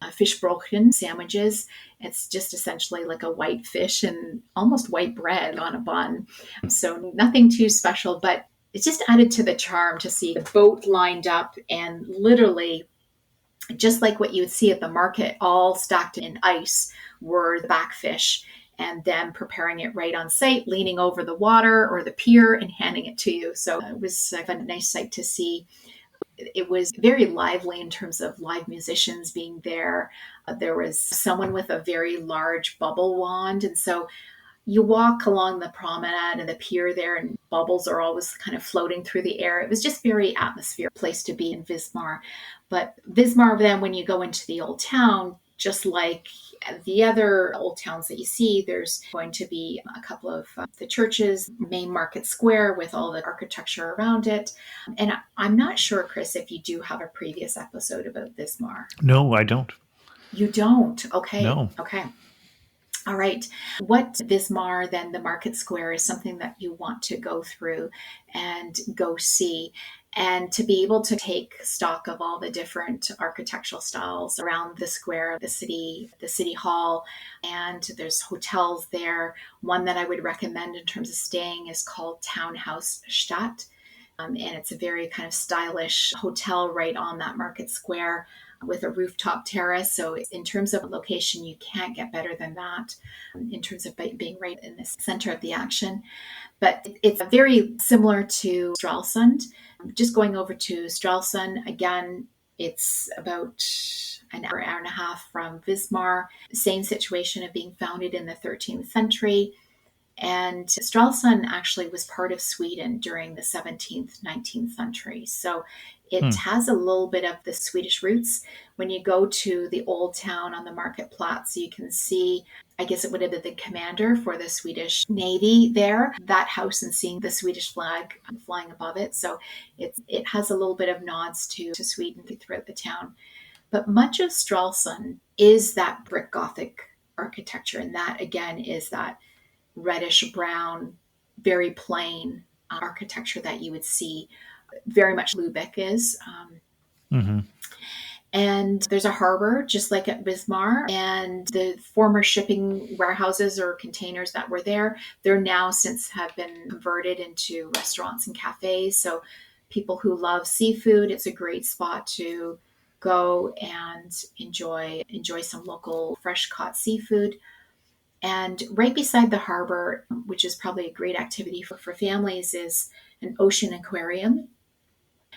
fishbrötchen sandwiches. It's just essentially like a white fish and almost white bread on a bun. So nothing too special, but it just added to the charm to see the boat lined up and literally just like what you would see at the market, all stacked in ice were the backfish, and them preparing it right on site, leaning over the water or the pier and handing it to you. So it was a nice sight to see. It was very lively in terms of live musicians being there. There was someone with a very large bubble wand. And so you walk along the promenade and the pier there, and bubbles are always kind of floating through the air. It was just very atmospheric place to be in Wismar. But Wismar, then when you go into the old town, just like the other old towns that you see, there's going to be a couple of the churches, main market square with all the architecture around it. And I'm not sure, Chris, if you do have a previous episode about Wismar. No, I don't. You don't? Okay. No. Okay. All right. What Wismar, then the market square, is something that you want to go through and go see, and to be able to take stock of all the different architectural styles around the square, the city hall, and there's hotels there. One that I would recommend in terms of staying is called Townhouse Stadt. And it's a very kind of stylish hotel right on that market square with a rooftop terrace. So in terms of location, you can't get better than that in terms of being right in the center of the action. But it's very similar to Stralsund. Just going over to Stralsund, again, It's about an hour and a half from Wismar. Same situation of being founded in the 13th century. And Stralsund actually was part of Sweden during the 17th, 19th century. So it has a little bit of the Swedish roots. When you go to the old town on the Marketplatz, you can see, I guess it would have been the commander for the Swedish Navy there, that house, and seeing the Swedish flag flying above it. So it has a little bit of nods to Sweden throughout the town. But much of Stralsund is that brick Gothic architecture. And that, again, is that reddish brown, very plain architecture that you would see very much Lübeck is. And there's a harbor just like at Wismar, and the former shipping warehouses or containers that were there, they're now since have been converted into restaurants and cafes. So people who love seafood, it's a great spot to go and enjoy some local fresh caught seafood. And right beside the harbor, which is probably a great activity for families, is an ocean aquarium.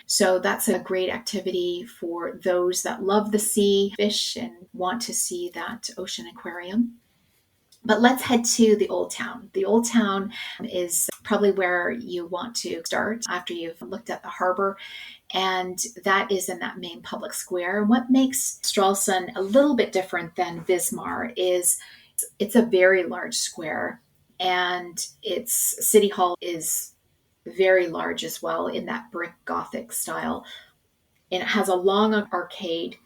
So that's a great activity for those that love the sea, fish, and want to see that ocean aquarium. But let's head to the Old Town. The Old Town is probably where you want to start after you've looked at the harbor. And that is in that main public square. And what makes Stralsund a little bit different than Wismar is it's a very large square, and its city hall is very large as well in that brick Gothic style. And it has a long arcade,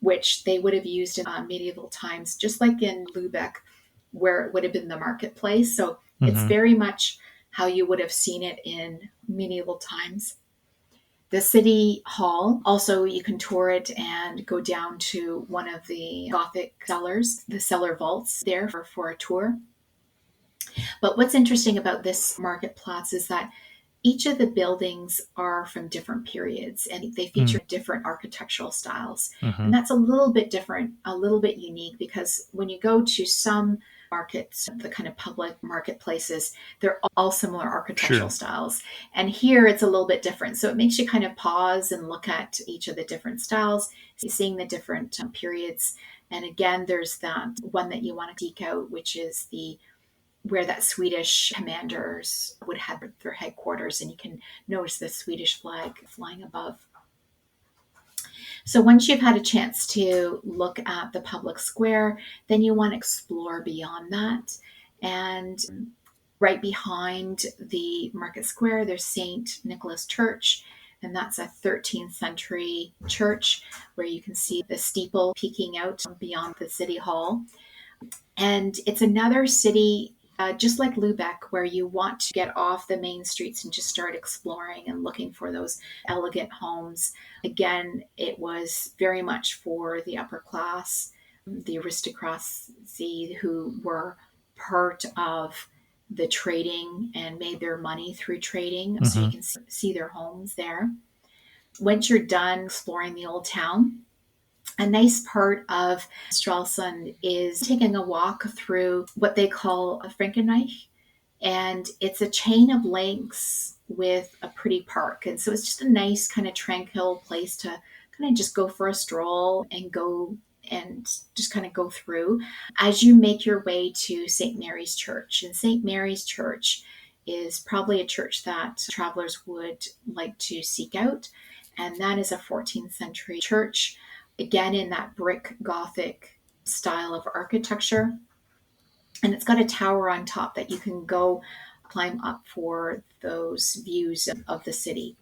which they would have used in medieval times, just like in Lübeck, where it would have been the marketplace. So it's very much how you would have seen it in medieval times. The city hall, also you can tour it and go down to one of the Gothic cellars, the cellar vaults there for a tour. But what's interesting about this marketplace is that each of the buildings are from different periods, and they feature different architectural styles. And that's a little bit different, a little bit unique, because when you go to some markets, the kind of public marketplaces, they're all similar architectural styles. And here it's a little bit different. So it makes you kind of pause and look at each of the different styles, seeing the different periods. And again, there's that one that you want to seek out, which is where that Swedish commanders would have their headquarters, and you can notice the Swedish flag flying above. So once you've had a chance to look at the public square, then you want to explore beyond that. And right behind the market square, there's St. Nicholas Church, and that's a 13th century church where you can see the steeple peeking out beyond the city hall. And it's another city, just like Lübeck, where you want to get off the main streets and just start exploring and looking for those elegant homes. Again, it was very much for the upper class, the aristocracy who were part of the trading and made their money through trading. So you can see their homes there. Once you're done exploring the old town, a nice part of Stralsund is taking a walk through what they call a Frankenreich. And it's a chain of lakes with a pretty park. And so it's just a nice kind of tranquil place to kind of just go for a stroll and go and just kind of go through as you make your way to St. Mary's Church. And St. Mary's Church is probably a church that travelers would like to seek out. And that is a 14th century church, again in that brick Gothic style of architecture. And it's got a tower on top that you can go climb up for those views of the city.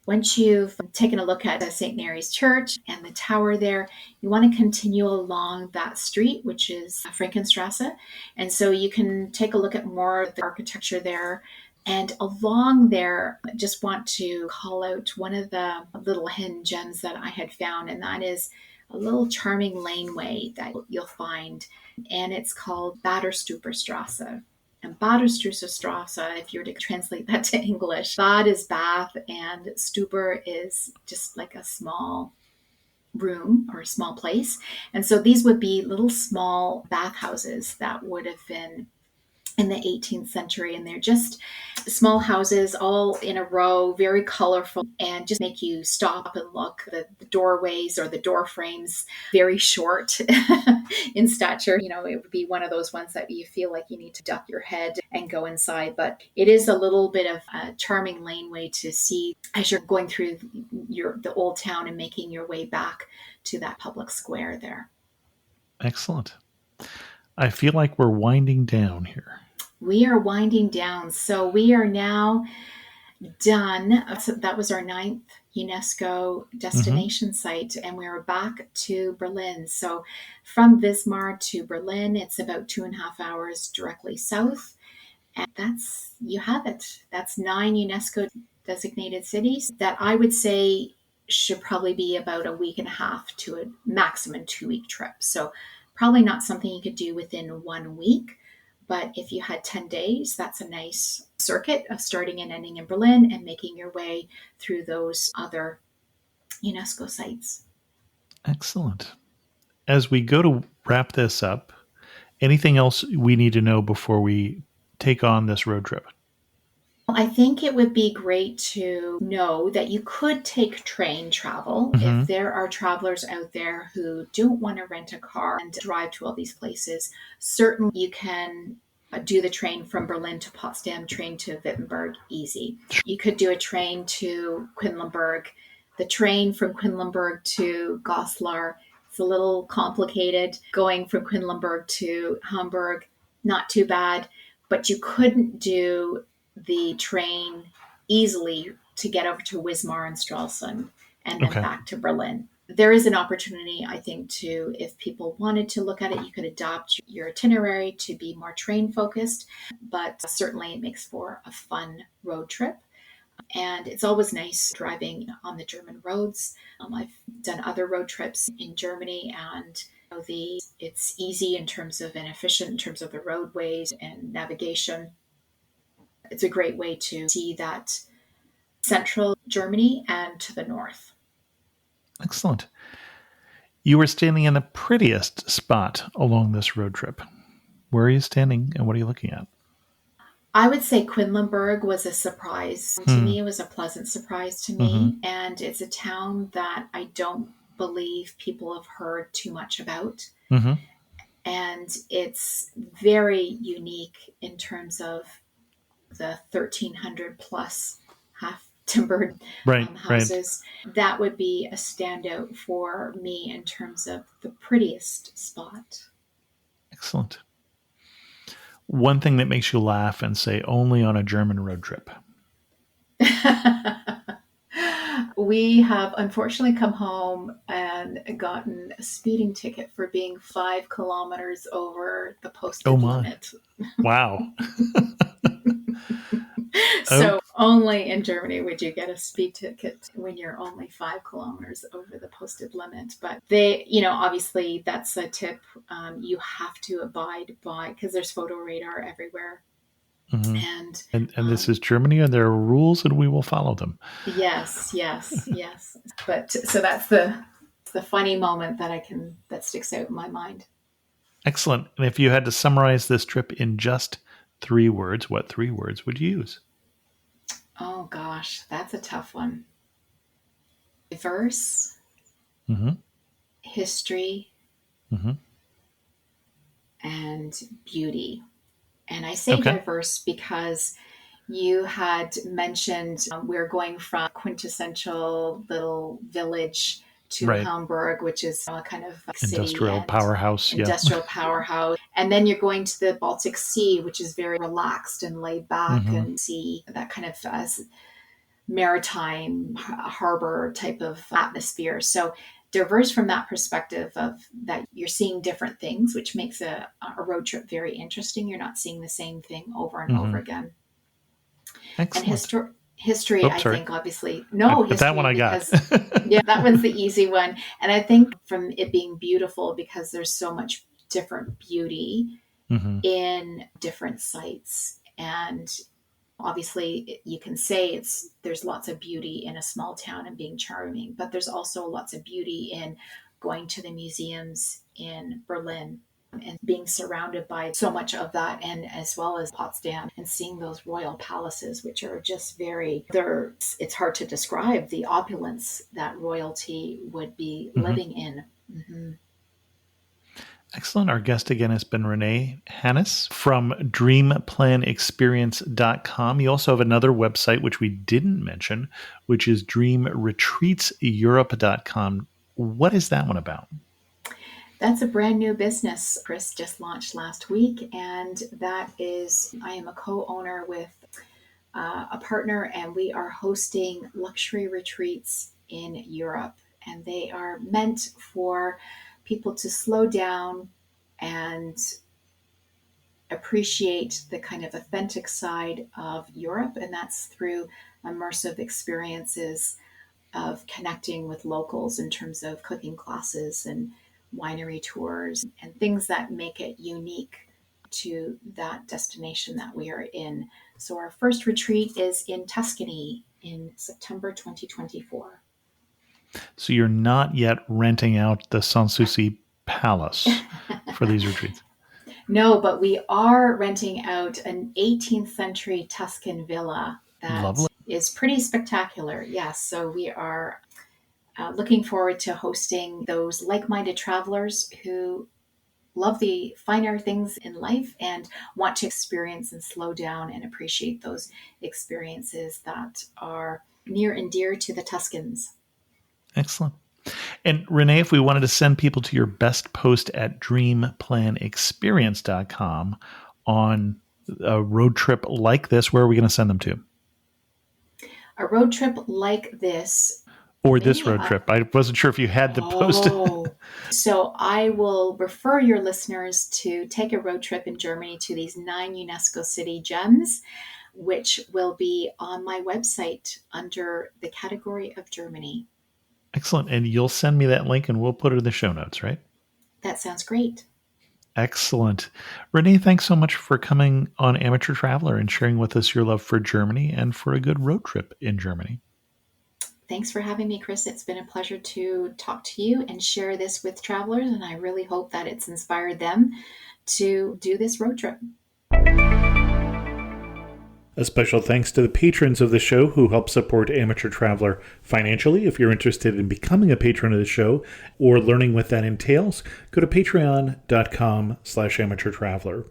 Once you've taken a look at St. Mary's Church and the tower there, you want to continue along that street, which is Frankenstrasse. And so you can take a look at more of the architecture there. And along there, I just want to call out one of the little hidden gems that I had found, and that is a little charming laneway that you'll find. And it's called Baderstupperstrasse. And Baderstupperstrasse, if you were to translate that to English, Bad is bath and Stuber is just like a small room or a small place. And so these would be little small bathhouses that would have been in the 18th century, and they're just small houses all in a row, very colorful, and just make you stop and look. The doorways or the door frames, very short in stature. It would be one of those ones that you feel like you need to duck your head and go inside. But it is a little bit of a charming laneway to see as you're going through the old town and making your way back to that public square there. Excellent. I feel like we're winding down here. We are winding down. So we are now done. So that was our 9th UNESCO destination site, and we are back to Berlin. So from Wismar to Berlin, it's about 2.5 hours directly south. And you have it. That's 9 UNESCO designated cities that I would say should probably be about a week and a half to a maximum 2-week trip. So probably not something you could do within 1 week. But if you had 10 days, that's a nice circuit of starting and ending in Berlin and making your way through those other UNESCO sites. Excellent. As we go to wrap this up, anything else we need to know before we take on this road trip? I think it would be great to know that you could take train travel if there are travelers out there who don't want to rent a car and drive to all these places. Certainly you can do the train from Berlin to Potsdam, train to Wittenberg, easy. You could do a train to Quedlinburg. The train from Quedlinburg to Goslar, it's a little complicated. Going from Quedlinburg to Hamburg, not too bad, but you couldn't do the train easily to get over to Wismar and Stralsund and then back to Berlin. There is an opportunity, I think, to, if people wanted to look at it, you could adopt your itinerary to be more train focused, but certainly it makes for a fun road trip. And it's always nice driving on the German roads. I've done other road trips in Germany, and it's easy in terms of, and efficient in terms of the roadways and navigation. It's a great way to see that central Germany and to the north. Excellent. You were standing in the prettiest spot along this road trip. Where are you standing and what are you looking at? I would say Quedlinburg was a surprise to me. It was a pleasant surprise to me. And it's a town that I don't believe people have heard too much about. And it's very unique in terms of the 1,300 plus half timbered houses. That would be a standout for me in terms of the prettiest spot. Excellent. One thing that makes you laugh and say only on a German road trip. We have unfortunately come home and gotten a speeding ticket for being 5 kilometers over the posted limit. Wow. So only in Germany would you get a speed ticket when you're only 5 kilometers over the posted limit. But obviously that's a tip you have to abide by because there's photo radar everywhere. And this is Germany, and there are rules, and we will follow them. Yes. But so that's the funny moment that sticks out in my mind. Excellent. And if you had to summarize this trip in just 3 words, what 3 words would you use? Oh gosh, that's a tough one. Diverse, history, and beauty. And I say diverse because you had mentioned we're going from quintessential little village to Hamburg, which is a kind of industrial powerhouse. Industrial powerhouse. And then you're going to the Baltic Sea, which is very relaxed and laid back and see that kind of maritime harbor type of atmosphere. So diverse from that perspective of that you're seeing different things, which makes a road trip very interesting. You're not seeing the same thing over and over again. Excellent. And history, I think, obviously. History, that one I got. Yeah, that one's the easy one. And I think from it being beautiful, because there's so much different beauty in different sites. And obviously, you can say there's lots of beauty in a small town and being charming, but there's also lots of beauty in going to the museums in Berlin and being surrounded by so much of that, and as well as Potsdam, and seeing those royal palaces, which are just it's hard to describe the opulence that royalty would be living in. Mm-hmm. Excellent. Our guest again has been Renee Hannes from dreamplanexperience.com. You also have another website, which we didn't mention, which is dreamretreatseurope.com. What is that one about? That's a brand new business Chris just launched last week. And I am a co-owner with a partner, and we are hosting luxury retreats in Europe. And they are meant for people to slow down and appreciate the kind of authentic side of Europe. And that's through immersive experiences of connecting with locals in terms of cooking classes and winery tours and things that make it unique to that destination that we are in. So our first retreat is in Tuscany in September 2024. So you're not yet renting out the Sanssouci Palace for these retreats? No, but we are renting out an 18th century Tuscan villa that is pretty spectacular. Yes, so we are looking forward to hosting those like-minded travelers who love the finer things in life and want to experience and slow down and appreciate those experiences that are near and dear to the Tuscans. Excellent. And Renee, if we wanted to send people to your best post at dreamplanexperience.com on a road trip like this, where are we going to send them to? A road trip like this. Or this road trip. I wasn't sure if you had the post. So I will refer your listeners to take a road trip in Germany to these 9 UNESCO City gems, which will be on my website under the category of Germany. Excellent. And you'll send me that link and we'll put it in the show notes, right? That sounds great. Excellent. Renee, thanks so much for coming on Amateur Traveler and sharing with us your love for Germany and for a good road trip in Germany. Thanks for having me, Chris. It's been a pleasure to talk to you and share this with travelers, and I really hope that it's inspired them to do this road trip. A special thanks to the patrons of the show who help support Amateur Traveler financially. If you're interested in becoming a patron of the show or learning what that entails, go to patreon.com/amateurtraveler.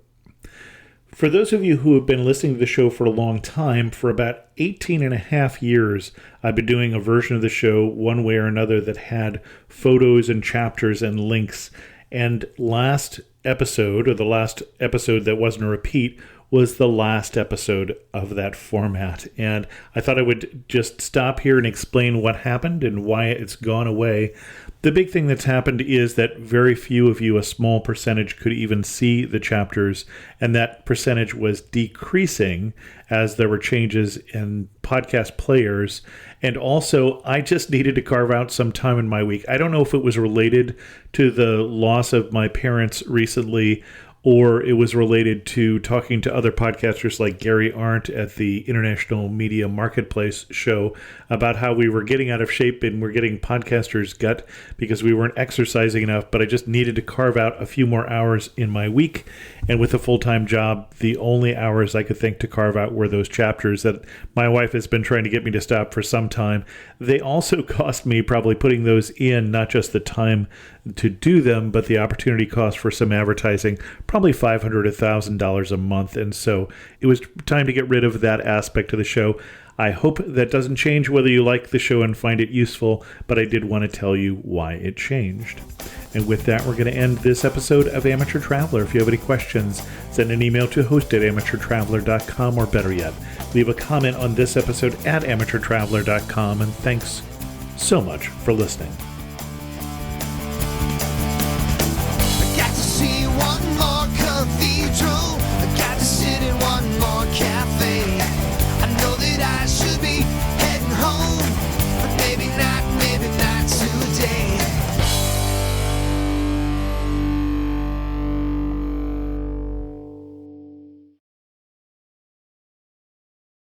For those of you who have been listening to the show for a long time, for about 18 and a half years, I've been doing a version of the show one way or another that had photos and chapters and links. And last episode, or the last episode that wasn't a repeat, was the last episode of that format. And I thought I would just stop here and explain what happened and why it's gone away. The big thing that's happened is that very few of you, a small percentage, could even see the chapters, and that percentage was decreasing as there were changes in podcast players. And also, I just needed to carve out some time in my week. I don't know if it was related to the loss of my parents recently, or it was related to talking to other podcasters like Gary Arndt at the International Media Marketplace show about how we were getting out of shape and we're getting podcasters' gut because we weren't exercising enough. But I just needed to carve out a few more hours in my week. And with a full-time job, the only hours I could think to carve out were those chapters that my wife has been trying to get me to stop for some time. They also cost me, probably putting those in, not just the time to do them, but the opportunity cost for some advertising, probably $500 to $1,000 a month. And so it was time to get rid of that aspect of the show. I hope that doesn't change whether you like the show and find it useful, but I did want to tell you why it changed. And with that, we're going to end this episode of Amateur Traveler. If you have any questions, send an email to host@amateurtraveler.com, or better yet, leave a comment on this episode at amateurtraveler.com. And thanks so much for listening.